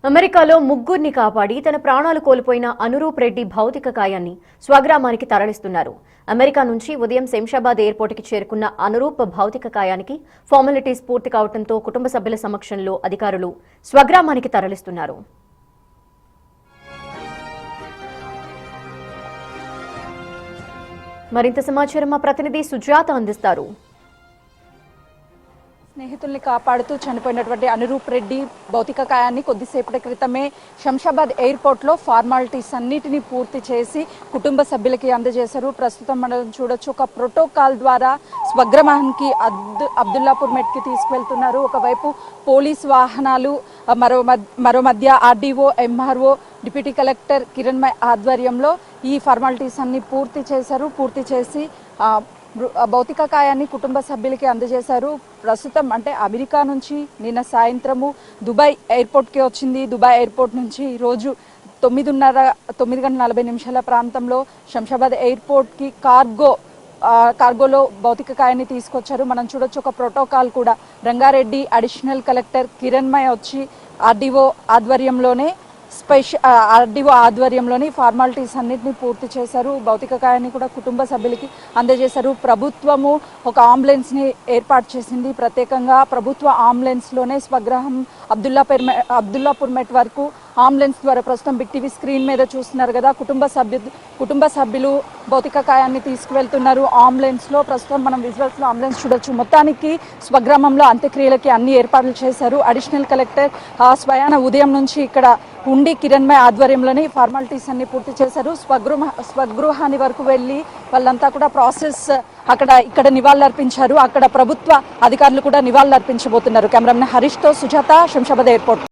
అమెరికాలో ముగ్గురిని కాపాడి తన ప్రాణాలు కోల్పోయిన అనురూప్ రెడ్డి భౌతిక కాయాన్ని స్వగ్రామానికి తరలిస్తున్నారు. అమెరికా నుంచి ఉదయం శంషాబాద్ ఎయిర్పోర్టుకి చేరుకున్న అనురూప్ భౌతిక కాయానికి ఫార్మాలిటీస్ పూర్తి కావడంతో కుటుంబ సభ్యుల సమక్షంలో అధికారులు స్వగ్రామానికి తరలిస్తున్నారు. మరింత సమాచారం మా ప్రతినిధి సుజాత అందిస్తారు. స్నేహితుల్ని కాపాడుతూ చనిపోయినటువంటి అనురూప్ రెడ్డి భౌతిక కాయాన్ని కొద్దిసేపటి క్రితమే శంషాబాద్ ఎయిర్పోర్ట్లో ఫార్మాలిటీస్ అన్నిటినీ పూర్తి చేసి కుటుంబ సభ్యులకి అందజేశారు. ప్రస్తుతం మనం చూడొచ్చు, ఒక ప్రోటోకాల్ ద్వారా స్వగ్రామానికి అబ్దుల్లాపూర్ మెట్కి తీసుకువెళ్తున్నారు. ఒకవైపు పోలీస్ వాహనాలు, మరో మధ్య RDO, MRO, deputy collector Kiranmay ఆధ్వర్యంలో ఈ ఫార్మాలిటీస్ అన్ని పూర్తి చేశారు. పూర్తి చేసి భౌతిక కాయాన్ని కుటుంబ సభ్యులకి అందజేశారు. ప్రస్తుతం అంటే అమెరికా నుంచి నిన్న సాయంత్రము దుబాయ్ ఎయిర్పోర్ట్కి వచ్చింది. దుబాయ్ ఎయిర్పోర్ట్ నుంచి ఈరోజు 9:40 ప్రాంతంలో శంషాబాద్ ఎయిర్పోర్ట్కి కార్గోలో భౌతిక కాయాన్ని తీసుకొచ్చారు. మనం చూడొచ్చు, ఒక ప్రోటోకాల్ కూడా రంగారెడ్డి అడిషనల్ కలెక్టర్ కిరణ్మయ్ వచ్చి ఆర్డీఓ ఆధ్వర్యంలోని ఫార్మాలిటీస్ అన్నింటినీ పూర్తి చేశారు. భౌతిక కాయాన్ని కూడా కుటుంబ సభ్యులకి అందజేశారు. ప్రభుత్వము ఒక అంబులెన్స్ని ఏర్పాటు చేసింది. ప్రత్యేకంగా ప్రభుత్వ అంబులెన్స్లోనే స్వగ్రామం అబ్దుల్లాపూర్ మెట్ వరకు అంబులెన్స్ ద్వారా ప్రస్తుతం బిగ్ టీవీ స్క్రీన్ మీద చూస్తున్నారు కదా, కుటుంబ సభ్యులు భౌతిక కాయాన్ని తీసుకువెళ్తున్నారు అంబులెన్స్లో. ప్రస్తుతం మనం విజువల్స్లో అంబులెన్స్ చూడొచ్చు. మొత్తానికి స్వగ్రామంలో అంత్యక్రియలకి అన్ని ఏర్పాట్లు చేశారు. అడిషనల్ కలెక్టర్ స్వయాన ఉదయం నుంచి ఇక్కడ ఉండి కిరణ్మయ్ ఆధ్వర్యంలోని ఫార్మాలిటీస్ అన్ని పూర్తి చేశారు. స్వగృహాన్ని వరకు వెళ్ళి వాళ్ళంతా కూడా ప్రాసెస్ ఇక్కడ నివాళులర్పించారు. అక్కడ ప్రభుత్వ అధికారులు కూడా నివాళులర్పించబోతున్నారు. కెమెరామెన్ హరీష్తో సుజాత, శంషాబాద్ ఎయిర్పోర్ట్.